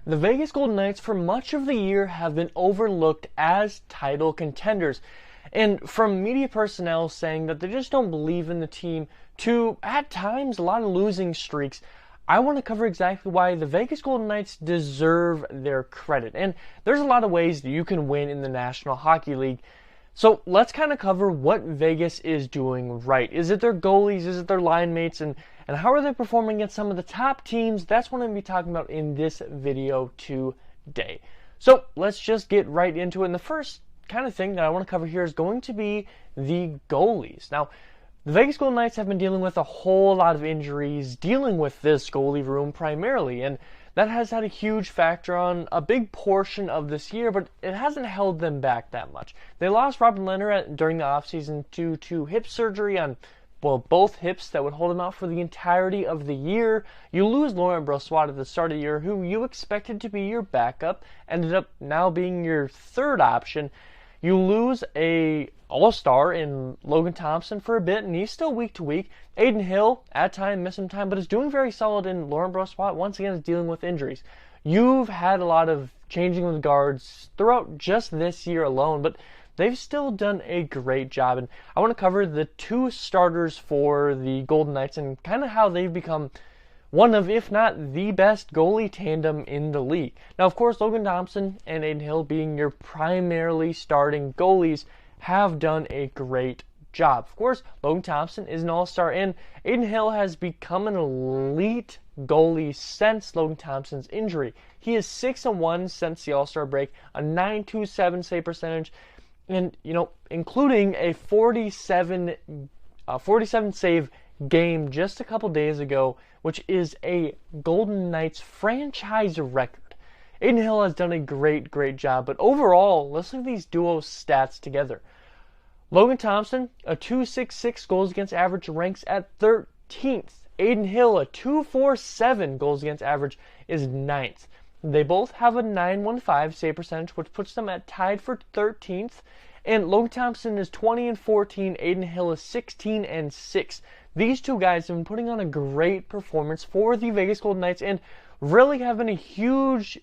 The Vegas Golden Knights for much of the year have been overlooked as title contenders. And from media personnel saying that they just don't believe in the team to, at times, a lot of losing streaks, I want to cover exactly why the Vegas Golden Knights deserve their credit. And there's a lot of ways that you can win in the National Hockey League. So let's kind of cover what Vegas is doing right. Is it their goalies? Is it their line mates? And how are they performing against some of the top teams? That's what I'm going to be talking about in this video today. So let's just get right into it. And the first kind of thing that I want to cover here is going to be the goalies. Now, the Vegas Golden Knights have been dealing with a whole lot of injuries, dealing with this goalie room primarily, and that has had a huge factor on a big portion of this year, but it hasn't held them back that much. They lost Robin Lehner during the offseason due to hip surgery on, both hips that would hold him out for the entirety of the year. You lose Laurent Brossoit at the start of the year, who you expected to be your backup, ended up now being your third option. You lose a all-star in Logan Thompson for a bit, and he's still week to week. Adin Hill, at time, missed some time, but is doing very solid, and Laurent Brossoit, once again, is dealing with injuries. You've had a lot of changing of the guards throughout just this year alone, but they've still done a great job, and I want to cover the two starters for the Golden Knights and kind of how they've become one of, if not the best goalie tandem in the league. Now, of course, Logan Thompson and Adin Hill being your primarily starting goalies have done a great job. Of course, Logan Thompson is an all-star, and Adin Hill has become an elite goalie since Logan Thompson's injury. He is 6-1 since the all-star break, a .927 save percentage, and, including a 47 save game just a couple days ago, which is a Golden Knights franchise record. Adin Hill has done a great job, but overall, let's look at these duo stats together. Logan Thompson, a .266 goals against average, ranks at 13th. Adin Hill, a .247 goals against average, is 9th. They both have a .915 save percentage, which puts them at tied for 13th. And Logan Thompson is 20-14. Adin Hill is 16-6. These two guys have been putting on a great performance for the Vegas Golden Knights and really have been a huge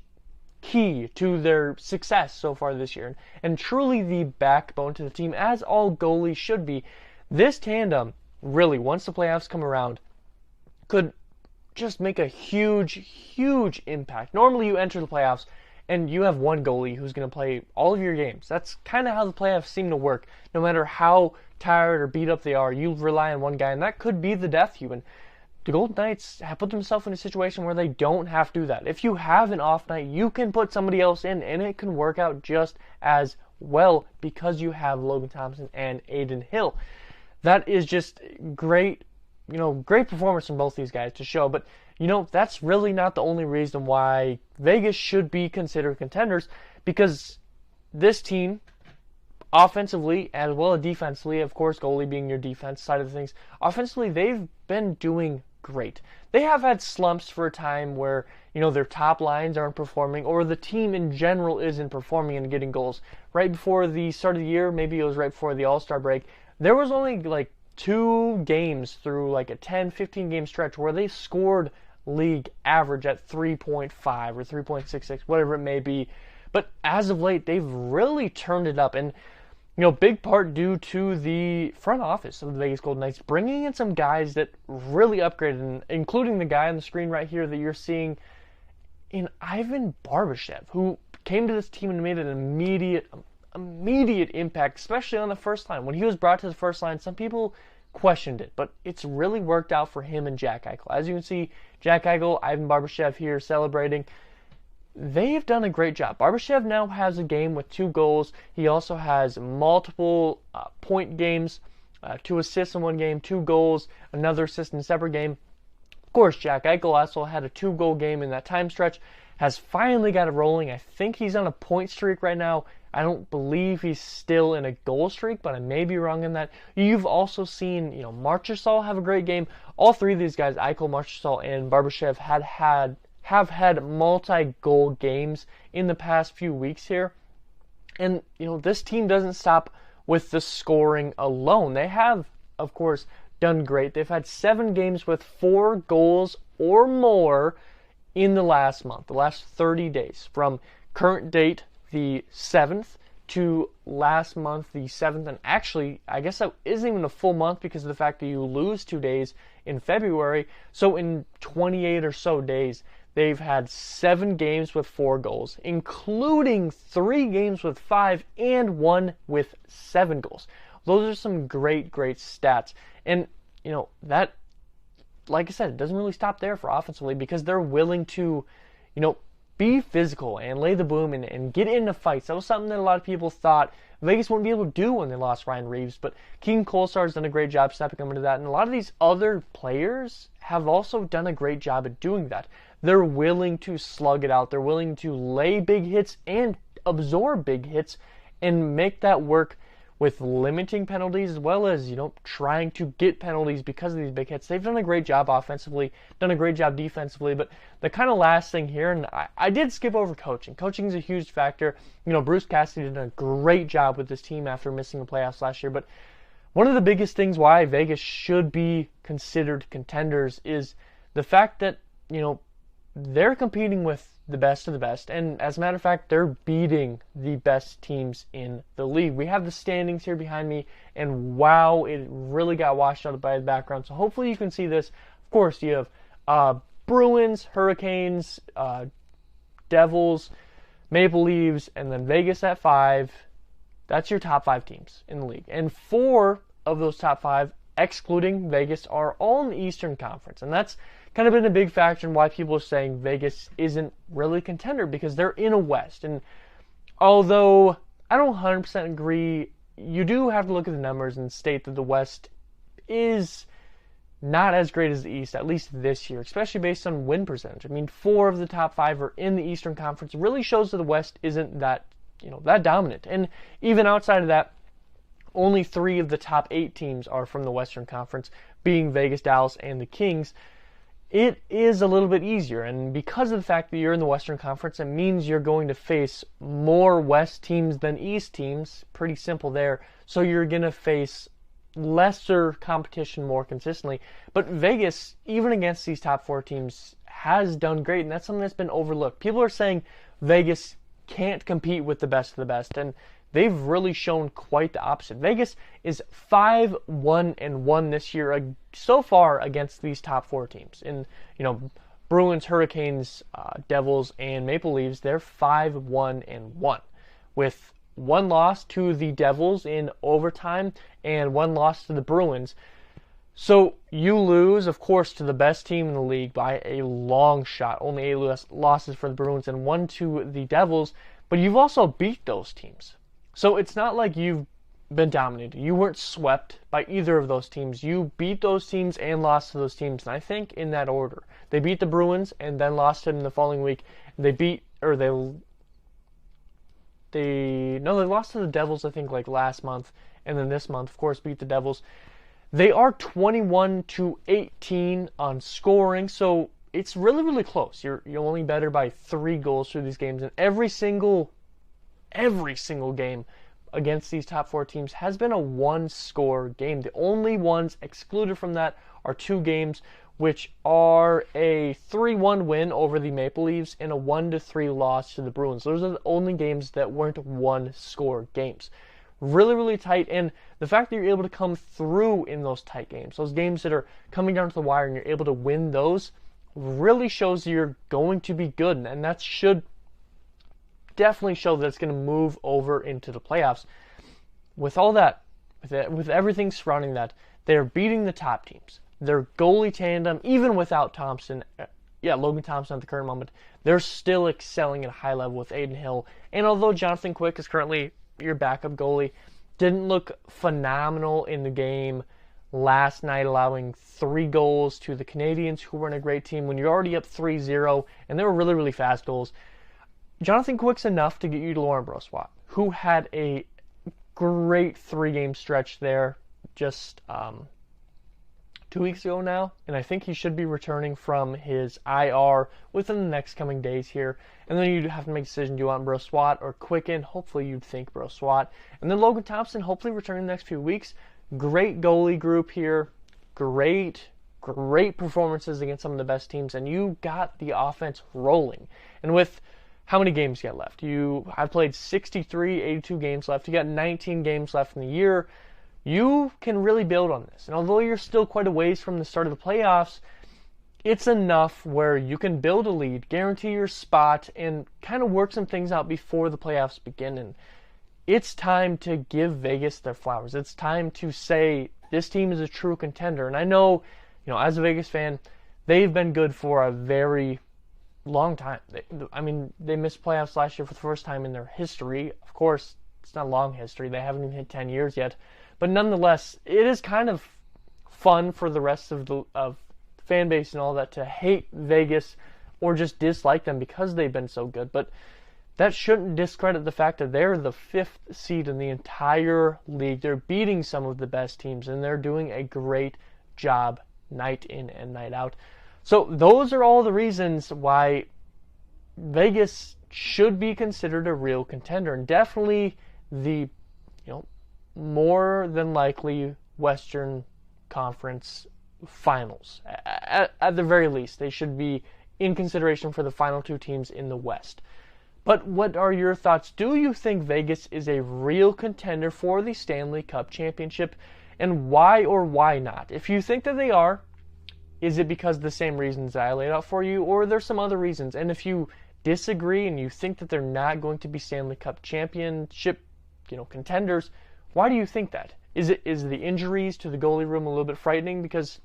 key to their success so far this year, and truly the backbone to the team, as all goalies should be. This tandem, really, once the playoffs come around, could just make a huge impact. Normally you enter the playoffs and you have one goalie who's going to play all of your games. That's kind of how the playoffs seem to work. No matter how tired or beat up they are, you rely on one guy, and that could be the death of you. And the Golden Knights have put themselves in a situation where they don't have to do that. If you have an off night, you can put somebody else in, and it can work out just as well because you have Logan Thompson and Adin Hill. That is just great, great performance from both these guys to show. But, that's really not the only reason why Vegas should be considered contenders, because this team, offensively as well as defensively, of course, goalie being your defense side of things, offensively, they've been doing great. They have had slumps for a time where, their top lines aren't performing, or the team in general isn't performing and getting goals. Right before the start of the year, maybe it was right before the All-Star break, there was only 2 games through a 10-15 game stretch where they scored league average at 3.5 or 3.66, whatever it may be. But as of late, they've really turned it up, and big part due to the front office of the Vegas Golden Knights bringing in some guys that really upgraded, including the guy on the screen right here that you're seeing in Ivan Barbashev, who came to this team and made an immediate impact, especially on the first line. When he was brought to the first line, some people questioned it, but it's really worked out for him and Jack Eichel. As you can see, Jack Eichel, Ivan Barbashev here celebrating. They've done a great job. Barbashev now has a game with 2 goals. He also has multiple point games, 2 assists in one game, 2 goals, another assist in a separate game. Of course, Jack Eichel also had a 2-goal game in that time stretch, has finally got it rolling. I think he's on a point streak right now. I don't believe he's still in a goal streak, but I may be wrong in that. You've also seen, Marchessault have a great game. All 3 of these guys, Eichel, Marchessault, and Barbashev, have had multi-goal games in the past few weeks here. And, this team doesn't stop with the scoring alone. They have, of course, done great. They've had 7 games with 4 goals or more in the last month, the last 30 days, from current date, the 7th, to last month, the 7th, and actually, I guess that isn't even a full month because of the fact that you lose 2 days in February. So in 28 or so days, they've had 7 games with 4 goals, including 3 games with 5 and 1 with 7 goals. Those are some great, great stats. And, that, like I said, it doesn't really stop there for offensively because they're willing to, be physical and lay the boom and get into fights. That was something that a lot of people thought Vegas wouldn't be able to do when they lost Ryan Reeves, but Keegan Kolesar's done a great job stepping into that, and a lot of these other players have also done a great job at doing that. They're willing to slug it out. They're willing to lay big hits and absorb big hits and make that work with limiting penalties as well as, trying to get penalties because of these big hits. They've done a great job offensively, done a great job defensively, but the kind of last thing here, and I did skip over coaching. Coaching is a huge factor. Bruce Cassidy did a great job with this team after missing the playoffs last year, but one of the biggest things why Vegas should be considered contenders is the fact that, they're competing with the best of the best, and as a matter of fact, they're beating the best teams in the league. We have the standings here behind me, and wow, it really got washed out by the background, so hopefully you can see this. Of course, you have Bruins, Hurricanes, Devils, Maple Leafs, and then Vegas at 5. That's your top 5 teams in the league, and 4 of those top 5, excluding Vegas, are all in the Eastern Conference, and that's kind of been a big factor in why people are saying Vegas isn't really a contender because they're in a West. And although I don't 100% agree, you do have to look at the numbers and state that the West is not as great as the East, at least this year, especially based on win percentage. 4 of the top 5 are in the Eastern Conference. It really shows that the West isn't that, that dominant. And even outside of that, only 3 of the top 8 teams are from the Western Conference, being Vegas, Dallas, and the Kings. It is a little bit easier, and because of the fact that you're in the Western Conference, it means you're going to face more West teams than East teams. Pretty simple there. So you're going to face lesser competition more consistently. But Vegas, even against these top 4 teams, has done great, and that's something that's been overlooked. People are saying Vegas can't compete with the best of the best, and they've really shown quite the opposite. Vegas is 5-1-1 this year so far against these top 4 teams. In Bruins, Hurricanes, Devils, and Maple Leafs, they're 5-1-1 with 1 loss to the Devils in overtime and 1 loss to the Bruins. So you lose, of course, to the best team in the league by a long shot. Only 8 losses for the Bruins and 1 to the Devils, but you've also beat those teams. So it's not like you've been dominated. You weren't swept by either of those teams. You beat those teams and lost to those teams, and I think in that order. They beat the Bruins and then lost to them the following week. They lost to the Devils, I think, last month, and then this month, of course, beat the Devils. They are 21-18 on scoring, so it's really, really close. You're only better by 3 goals through these games, and every single game against these top 4 teams has been a 1-score game. The only ones excluded from that are 2 games, which are a 3-1 win over the Maple Leafs and a 1-3 loss to the Bruins. Those are the only games that weren't 1-score games. Really, really tight, and the fact that you're able to come through in those tight games, those games that are coming down to the wire and you're able to win those, really shows you're going to be good, and that should definitely show that it's going to move over into the playoffs. With all that, with everything surrounding that, they're beating the top teams. Their goalie tandem, even without Thompson, Logan Thompson at the current moment, they're still excelling at a high level with Aiden Hill. And although Jonathan Quick is currently your backup goalie, didn't look phenomenal in the game last night, allowing 3 goals to the Canadians, who were in a great team when you're already up 3-0, and they were really, really fast goals. Jonathan Quick's enough to get you to Laurent Brossoit, who had a great 3-game stretch there just 2 weeks ago now, and I think he should be returning from his IR within the next coming days here. And then you have to make a decision, do you want Brossoit or Quicken? Hopefully you'd think Brossoit. And then Logan Thompson, hopefully returning the next few weeks. Great goalie group here. Great great performances against some of the best teams, and you got the offense rolling. And with how many games you got left? I've played 63, 82 games left. You got 19 games left in the year. You can really build on this. And although you're still quite a ways from the start of the playoffs, it's enough where you can build a lead, guarantee your spot, and kind of work some things out before the playoffs begin. And it's time to give Vegas their flowers. It's time to say this team is a true contender. And I know, as a Vegas fan, they've been good for a very long time. They missed playoffs last year for the first time in their history. Of course, it's not a long history. They haven't even hit 10 years yet. But nonetheless, it is kind of fun for the rest of the fan base and all that to hate Vegas or just dislike them because they've been so good. But that shouldn't discredit the fact that they're the 5th seed in the entire league. They're beating some of the best teams, and they're doing a great job night in and night out. So those are all the reasons why Vegas should be considered a real contender, and definitely the more than likely Western Conference Finals. At the very least, they should be in consideration for the final 2 teams in the West. But what are your thoughts? Do you think Vegas is a real contender for the Stanley Cup Championship? And why or why not? If you think that they are, is it because of the same reasons I laid out for you, or are there some other reasons? And if you disagree and you think that they're not going to be Stanley Cup Championship, contenders, why do you think that? Is the injuries to the goalie room a little bit frightening? Because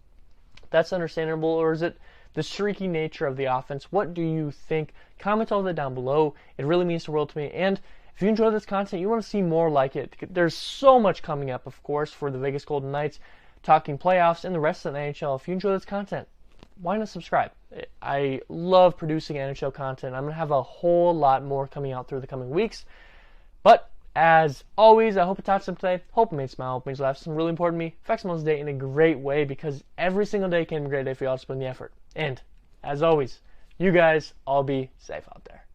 that's understandable, or is it the streaky nature of the offense? What do you think? Comment all that down below. It really means the world to me. And if you enjoy this content, you want to see more like it, there's so much coming up, of course, for the Vegas Golden Knights, talking playoffs and the rest of the NHL. If you enjoy this content, why not subscribe? I love producing NHL content. I'm going to have a whole lot more coming out through the coming weeks. But as always, I hope it taught something today. Hope it made you smile, hope it made you laugh. Something really important to me. Affects someone's day in a great way, because every single day can be a great day for you all to put in the effort. And as always, you guys all be safe out there.